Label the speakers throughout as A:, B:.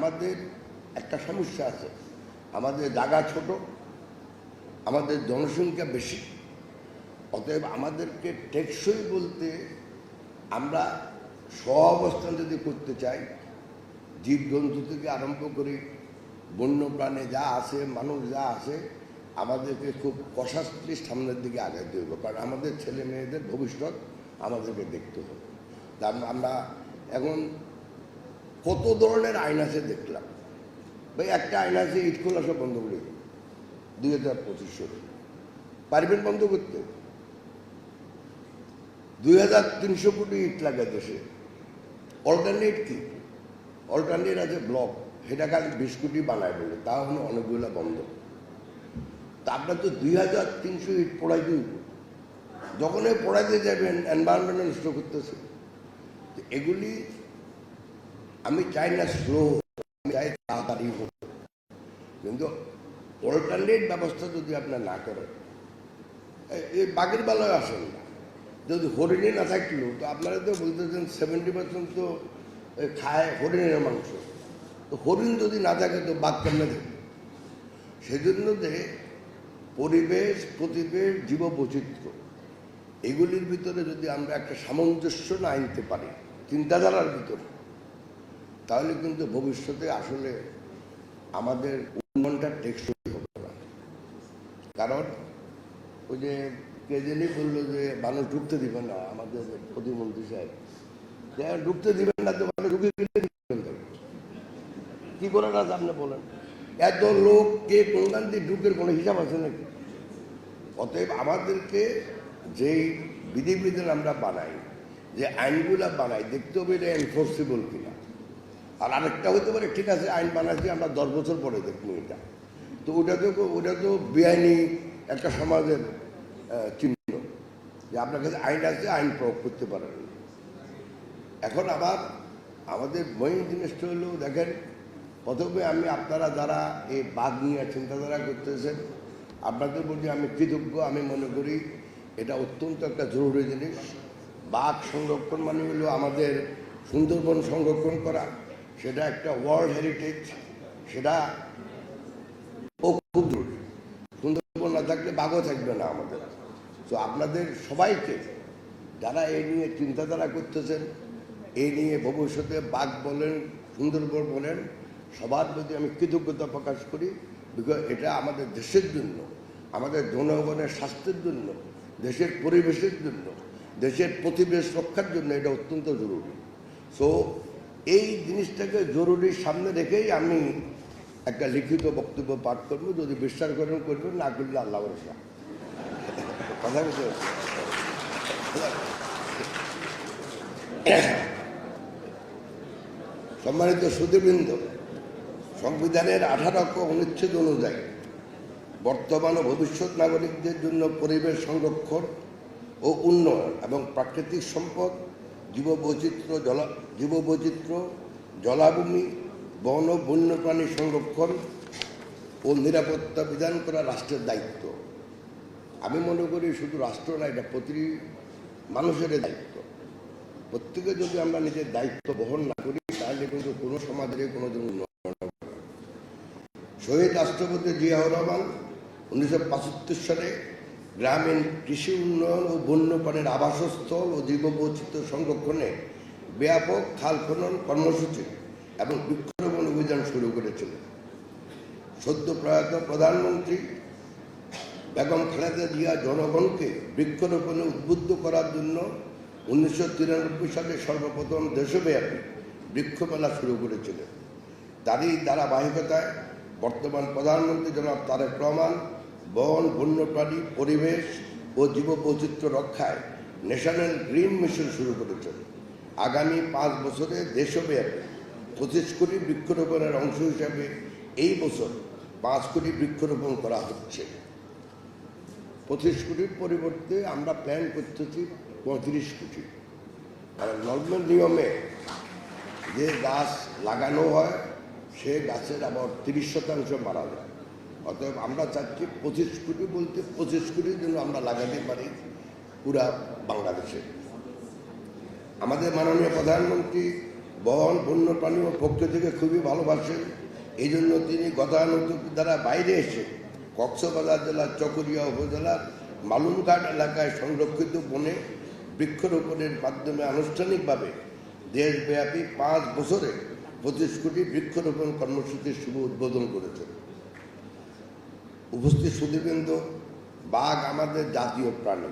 A: আমাদের একটা সমস্যা আছে, আমাদের জায়গা ছোট, আমাদের জনসংখ্যা বেশি। অতএব আমাদেরকে টেকসই বলতে আমরা সহাবস্থান যদি করতে চাই, জীবজন্তু থেকে আরম্ভ করে বন্যপ্রাণী যা আছে, মানুষ যা আছে, আমাদেরকে খুব কষাস্ত্রীর সামনের দিকে আগাইতে হবে। কারণ আমাদের ছেলে মেয়েদের ভবিষ্যৎ আমাদেরকে দেখতে হবে। আমরা এখন কত ধরনের আইন আছে দেখলাম। ভাই একটা আইন আছে ইট খোলা সব বন্ধ করে 2025 পারবেন বন্ধ করতে? 2300 কোটি ইট লাগে দেশে। অল্টারনেট কি? অল্টারনেট আছে ব্লক, সেটা কাজ 20 কোটি বানায় বলে, তা হলো অনেকগুলো বন্ধ। তা আপনার তো 2300 ইট পড়াই দিব, যখনই পড়াইতে যাবেন এনভায়রনমেন্ট নষ্ট করতেছে। এগুলি আমি চাই না স্লো, আমি চাই তাড়াতাড়ি হোক, কিন্তু অল্টারনেট ব্যবস্থা যদি আপনার না করেন, এই বাঘের বেলায় আসেন না। যদি হরিণে না থাকলেও তো আপনারা তো বলতেছেন 70% তো খায় হরিণের মাংস, তো হরিণ যদি না থাকে তো বাঘ কেমনে থাকবে? সেজন্য যে পরিবেশ, প্রতিবেশ, জীববৈচিত্র্য, এগুলির ভিতরে যদি আমরা একটা সামঞ্জস্য না আনতে পারি চিন্তাধারার ভিতরে, তাহলে কিন্তু ভবিষ্যতে আসলে আমাদের উন্নয়নটা টেকসই হবে না। কারণ ওই যে কে জানি বললো যে মানুষ ঢুকতে দিবে না, আমাদের প্রতিমন্ত্রী সাহেব ঢুকতে দিবেন না, তো মানুষ ঢুকে কি করে না আপনি বলেন? এত লোক কে কোনখান দিয়ে ঢুকের কোনো হিসাব আছে নাকি? অতএব আমাদেরকে যেই বিধিবিধান আমরা বানাই, যে আইনগুলা বানাই, দেখতে হবে এটা এনফোর্সেবল কিনা। আর আরেকটা হতে পারে, ঠিক আছে আইন বানাচ্ছি আমরা 10 বছর পরে দেখবো এটা, তো ওটা তো বেআইনি একটা সমাজের চিহ্ন যে আপনার কাছে আইন আছে, আইন প্রয়োগ করতে পারেন। এখন আবার আমাদের মেইন জিনিসটা হলো, দেখেন প্রথমে আপনারা যারা এই বাঘ নিয়ে চিন্তাধারা করতেছেন, আপনাদের প্রতি আমি কৃতজ্ঞ। আমি মনে করি এটা অত্যন্ত একটা জরুরি জিনিস। বাঘ সংরক্ষণ মানে হলো আমাদের সুন্দরবন সংরক্ষণ করা, সেটা একটা ওয়ার্ল্ড হেরিটেজ, সেটা খুব জরুরি। সুন্দরবন না থাকলে বাঘও থাকবে না আমাদের। তো আপনাদের সবাইকে যারা এই নিয়ে চিন্তাধারা করতেছেন, এই নিয়ে ভবিষ্যতে বাঘ বলেন, সুন্দরবন বলেন, সবার প্রতি আমি কৃতজ্ঞতা প্রকাশ করি। বিকজ এটা আমাদের দেশের জন্য, আমাদের জনগণের স্বাস্থ্যের জন্য, দেশের পরিবেশের জন্য, দেশের প্রতিবেশ রক্ষার জন্য এটা অত্যন্ত জরুরি। সো এই জিনিসটাকে জরুরি সামনে রেখেই আমি একটা লিখিত বক্তব্য পাঠ করবো। যদি বিশ্বাস করেন করবেন, না করলে আল্লাহ ভরসা। কথা বলতে সম্মানিত সুধীবৃন্দ, সংবিধানের 18 অনুচ্ছেদ অনুযায়ী বর্তমান ও ভবিষ্যৎ নাগরিকদের জন্য পরিবেশ সংরক্ষণ ও উন্নয়ন এবং প্রাকৃতিক সম্পদ, জীববৈচিত্র্য, জলাভূমি, বন ও বন্যপ্রাণী সংরক্ষণ ও নিরাপত্তা বিধান করা রাষ্ট্রের দায়িত্ব। আমি মনে করি শুধু রাষ্ট্র না, এটা প্রতিটি মানুষের দায়িত্ব। প্রত্যেকে যদি আমরা নিজের দায়িত্ব বহন না করি, তাহলে কিন্তু কোনো সমাজের কোনো উন্নয়ন। শহীদ রাষ্ট্রপতি জিয়াউর রহমান 1975 সালে গ্রামীণ কৃষি উন্নয়ন ও বন্যপ্রাণীর আবাসস্থল ও জীববৈচিত্র্য সংরক্ষণে ব্যাপক খাল খনন কর্মসূচি এবং বৃক্ষরোপণ অভিযান শুরু করেছিলেন। সদ্য প্রয়াত প্রধানমন্ত্রী বেগম খালেদা জিয়া জনগণকে বৃক্ষরোপণে উদ্বুদ্ধ করার জন্য 1993 সালে সর্বপ্রথম দেশব্যাপী বৃক্ষমেলা শুরু করেছিলেন। তারই ধারাবাহিকতায় বর্তমান প্রধানমন্ত্রী জনাব তারেক রহমান বন, বন্যপ্রাণী, পরিবেশ ও জীববৈচিত্র্য রক্ষায় ন্যাশনাল গ্রিন মিশন শুরু করেছেন। আগামী 5 বছরে দেশব্যাপী 25 কোটি বৃক্ষরোপণের অংশ হিসাবে এই বছর 5 কোটি বৃক্ষরোপণ করা হচ্ছে। 25 কোটির পরিবর্তে আমরা প্ল্যান করতেছি 35 কোটি। কারণ নর্মাল নিয়মে যে গাছ লাগানো হয় সে গাছের আবার 30% মারা যায়। অতএব আমরা চাচ্ছি 25 কোটি বলতে 25 কোটির জন্য আমরা লাগাতে পারি পুরা বাংলাদেশে। আমাদের মাননীয় প্রধানমন্ত্রী বন বন্যপ্রাণী ও প্রকৃতিকে খুবই ভালোবাসেন। এই জন্য তিনি গতানুগতিক দ্বারা বাইরে এসে কক্সবাজার জেলার চকরিয়া উপজেলার মালুমঘাট এলাকায় সংরক্ষিত বনে বৃক্ষরোপণের মাধ্যমে আনুষ্ঠানিকভাবে দেশব্যাপী 5 বছরে 25 কোটি বৃক্ষরোপণ কর্মসূচির শুভ উদ্বোধন করেছেন। উপস্থিত সুধীবৃন্দ, বাঘ আমাদের জাতীয় প্রাণী।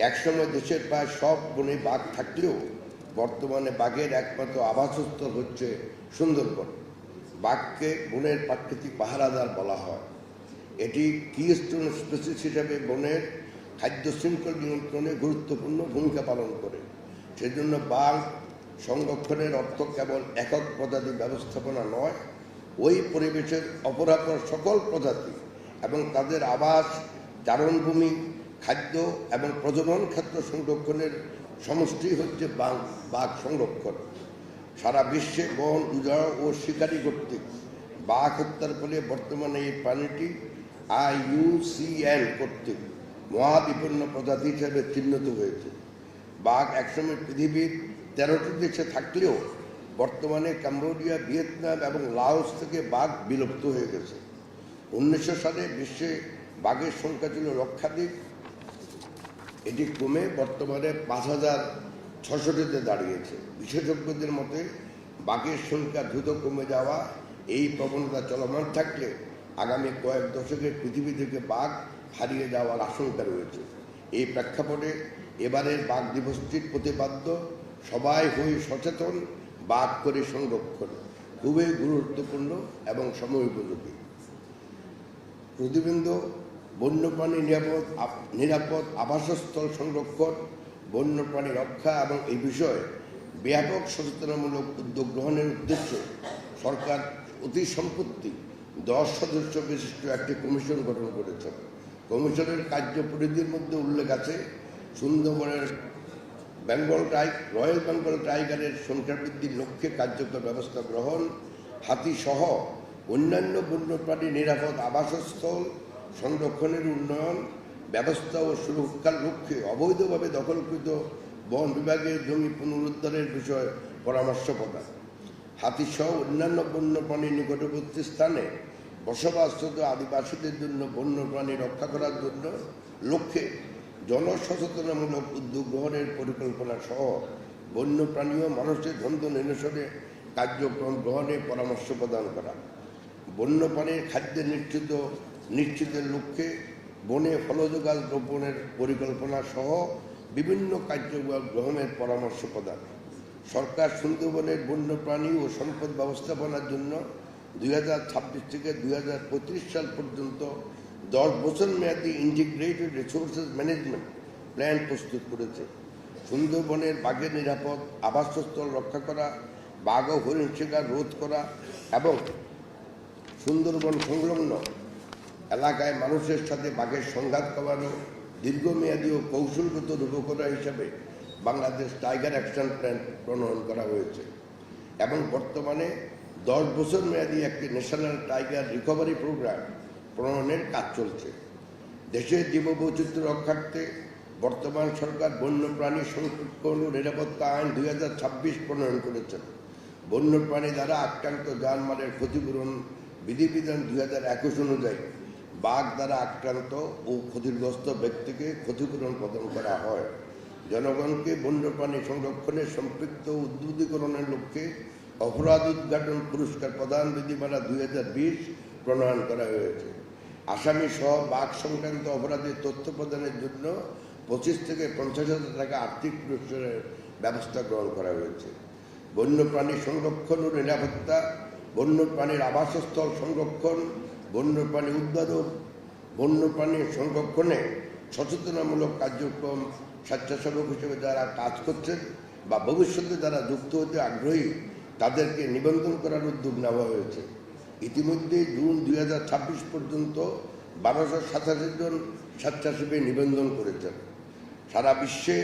A: একসময় দেশের প্রায় সব বনে বাঘ থাকলেও বর্তমানে বাঘের একমাত্র আবাসস্থল হচ্ছে সুন্দরবন। বাঘকে বনের প্রাকৃতিক পাহারাদার বলা হয়। এটি কিস্টোন স্পিসিস হিসেবে বনের খাদ্য শৃঙ্খল নিয়ন্ত্রণে গুরুত্বপূর্ণ ভূমিকা পালন করে। সেজন্য বাঘ সংরক্ষণের অর্থ কেবল একক প্রজাতি ব্যবস্থাপনা নয়, ওই পরিবেশের অপরাপর সকল প্রজাতি এবং তাদের আবাস, চারণভূমি, খাদ্য এবং প্রজনন ক্ষেত্র সংরক্ষণের সমষ্টি হচ্ছে বাঘ সংরক্ষণ। সারা বিশ্বে বন উজাড় ও শিকারী কর্তৃক বাঘ হত্যার ফলে বর্তমানে এই প্রাণীটি IUCN কর্তৃক মহাবিপন্ন প্রজাতি হিসেবে চিহ্নিত হয়েছে। বাঘ একসময় পৃথিবীর 13টি দেশে থাকলেও বর্তমানে কম্বোডিয়া, ভিয়েতনাম এবং লাওস থেকে বাঘ বিলুপ্ত হয়ে গেছে। 1900 সালে বিশ্বে বাঘের সংখ্যা ছিল লক্ষাধিক। এটি কমে বর্তমানে 5,600তে দাঁড়িয়েছে। বিশেষজ্ঞদের মতে বাঘের সংখ্যা দ্রুত কমে যাওয়া এই প্রবণতা চলমান থাকলে আগামী কয়েক দশকে পৃথিবী থেকে বাঘ হারিয়ে যাওয়ার আশঙ্কা রয়েছে। এই প্রেক্ষাপটে এবারের বাঘ দিবসটির প্রতিপাদ্য সবাই হয়ে সচেতন, বাঘ করে সংরক্ষণ খুবই গুরুত্বপূর্ণ এবং সময়োপযোগী। প্রতিবৃন্দ, বন্যপ্রাণী নিরাপদ আবাসস্থল সংরক্ষণ, বন্যপ্রাণী রক্ষা এবং এই বিষয়ে ব্যাপক সচেতনামূলক উদ্যোগ গ্রহণের উদ্দেশ্যে সরকার অতি সম্প্রতি 10 সদস্য বিশিষ্ট একটি কমিশন গঠন করেছে। কমিশনের কার্যপরিধির মধ্যে উল্লেখ আছে সুন্দরবনের রয়্যাল বেঙ্গল টাইগারের সংখ্যা বৃদ্ধির লক্ষ্যে কার্যকর ব্যবস্থা গ্রহণ, হাতিসহ অন্যান্য বন্যপ্রাণী নিরাপদ আবাসস্থল সংরক্ষণের উন্নয়ন ব্যবস্থা ও সুরক্ষার লক্ষ্যে অবৈধভাবে দখলকৃত বন বিভাগের জমি পুনরুদ্ধারের বিষয়ে পরামর্শ প্রদান, হাতিসহ অন্যান্য বন্যপ্রাণীর নিকটবর্তী স্থানে বসবাসরত আদিবাসীদের জন্য বন্যপ্রাণী রক্ষা করার জন্য লক্ষ্যে জনসচেতনামূলক উদ্যোগ গ্রহণের পরিকল্পনা সহ বন্যপ্রাণী ও মানুষের দ্বন্দ্ব নিরসনে কার্যক্রম গ্রহণে পরামর্শ প্রদান করা, বন্যপ্রাণীর খাদ্যের নিশ্চিতের লক্ষ্যে বনে ফলজ গাছ রোপণের পরিকল্পনা সহ বিভিন্ন কার্যক্রম গ্রহণের পরামর্শ প্রদান। সরকার সুন্দরবনের বন্যপ্রাণী ও সম্পদ ব্যবস্থাপনার জন্য 2026 থেকে 2035 সাল পর্যন্ত 10 বছর মেয়াদী ইন্টিগ্রেটেড রিসোর্সেস ম্যানেজমেন্ট প্ল্যান প্রস্তুত করেছে। সুন্দরবনের বাঘের নিরাপদ আবাসস্থল রক্ষা করা, বাঘ ও হরিণ শিকার রোধ করা এবং সুন্দরবন সংলগ্ন এলাকায় মানুষের সাথে বাঘের সংঘাত কমানো দীর্ঘমেয়াদী ও কৌশলগত রূপকথা হিসাবে বাংলাদেশ টাইগার অ্যাকশন প্ল্যান প্রণয়ন করা হয়েছে এবং বর্তমানে 10 বছর মেয়াদী একটি ন্যাশনাল টাইগার রিকভারি প্রোগ্রাম প্রণয়নের কাজ চলছে। দেশের জীববৈচিত্র্য রক্ষার্থে বর্তমান সরকার বন্যপ্রাণী সংরক্ষণ ও নিরাপত্তা আইন 2026 প্রণয়ন করেছেন। বন্যপ্রাণী দ্বারা আক্রান্ত জানমালের ক্ষতিপূরণ বিধিবিধান 2021 অনুযায়ী বাঘ দ্বারা আক্রান্ত ও ক্ষতিগ্রস্ত ব্যক্তিকে ক্ষতিপূরণ প্রদান করা হয়। জনগণকে বন্যপ্রাণী সংরক্ষণে সম্পৃক্ত উদ্বুদ্ধীকরণের লক্ষ্যে অপরাধ উদ্ঘাটন পুরস্কার প্রদান বিধিমালা 2020 প্রণয়ন করা হয়েছে। আসামি সহ বাঘ সংক্রান্ত অপরাধের তথ্য প্রদানের জন্য 25 থেকে 50,000 টাকা আর্থিক পুরস্কারের ব্যবস্থা গ্রহণ করা হয়েছে। বন্যপ্রাণী সংরক্ষণ ও নিরাপত্তা, বন্যপ্রাণীর আবাসস্থল সংরক্ষণ, বন্যপ্রাণী উদ্ধারক, বন্যপ্রাণী সংরক্ষণে সচেতনামূলক কার্যক্রম স্বেচ্ছাসেবক হিসেবে যারা কাজ করছেন বা ভবিষ্যতে যারা যুক্ত হতে আগ্রহী তাদেরকে নিবন্ধন করার উদ্যোগ নেওয়া হয়েছে। ইতিমধ্যে জুন 2026 পর্যন্ত 1287 জন স্বেচ্ছাসেবী নিবন্ধন করেছেন। সারা বিশ্বে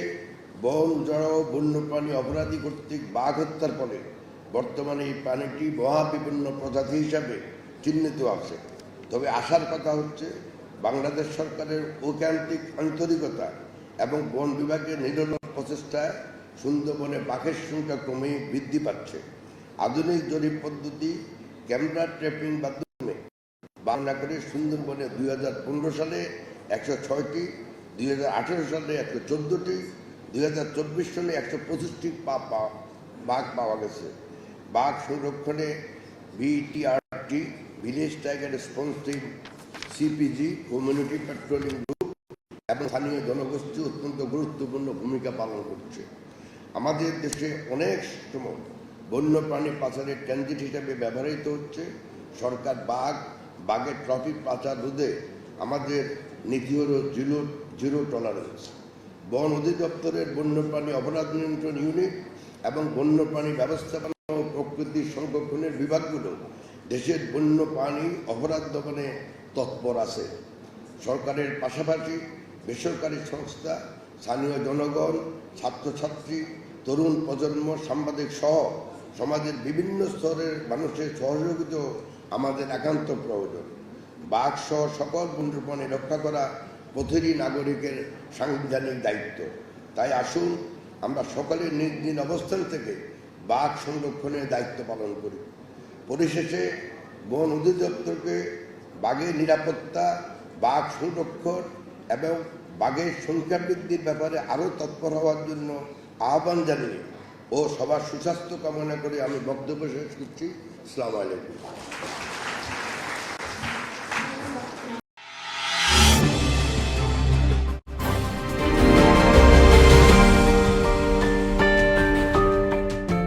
A: বন উজাড় ও বন্যপ্রাণী অপরাধী কর্তৃক বাঘ হত্যার ফলে বর্তমানে এই প্রাণীটি মহাবিপন্ন প্রজাতি হিসাবে চিহ্নিত আছে। তবে আশার কথা হচ্ছে বাংলাদেশ সরকারের ঐকান্তিক আন্তরিকতা এবং বন বিভাগের নিরলস প্রচেষ্টায় সুন্দরবনে বাঘের সংখ্যা ক্রমেই বৃদ্ধি পাচ্ছে। আধুনিক জরিপ পদ্ধতি, ক্যামেরা ট্র্যাপিং মাধ্যমে বাংলা করে সুন্দরবনে 2015 সালে 106টি, 2018 সালে 114টি, 2024 সালে 125টি বাঘ পাওয়া গেছে। বাঘ সংরক্ষণে VTRT, village tiger response team, CPG, community patrolling group এবং স্থানীয় জনগোষ্ঠী অত্যন্ত গুরুত্বপূর্ণ ভূমিকা পালন করছে। আমাদের দেশে অনেক সময় বন্যপ্রাণী পাচারের ট্রানজিট হিসাবে ব্যবহৃত হচ্ছে। সরকার বাঘের ট্রাফিক পাচার রোধে আমাদের নীতি হল জিরো টলারেন্স। বন অধিদপ্তরের বন্যপ্রাণী অপরাধ নিয়ন্ত্রণ ইউনিট এবং বন্যপ্রাণী ব্যবস্থাপনা ও প্রকৃতি সংরক্ষণের বিভাগগুলো দেশের বন্যপ্রাণী অপরাধ দমনে তৎপর আছে। সরকারের পাশাপাশি বেসরকারি সংস্থা, স্থানীয় জনগণ, ছাত্রছাত্রী, তরুণ প্রজন্ম, সাংবাদিক সহ সমাজের বিভিন্ন স্তরের মানুষের সহযোগিতা আমাদের একান্ত প্রয়োজন। বাঘ সহ সকল বন্যপ্রাণী রক্ষা করা প্রতিটি নাগরিকের সাংবিধানিক দায়িত্ব। তাই আসুন আমরা সকলের নিজ নিজ অবস্থান থেকে বাঘ সংরক্ষণের দায়িত্ব পালন করি। পরিশেষে বন অধিদপ্তরকে বাঘের নিরাপত্তা, বাঘ সংরক্ষণ এবং বাঘের সংখ্যা বৃদ্ধির ব্যাপারে আরও তৎপর হওয়ার জন্য আহ্বান জানিয়ে ও সবার সুস্বাস্থ্য কামনা করে আমি বক্তব্য শেষ করছি। আসসালামু আলাইকুম।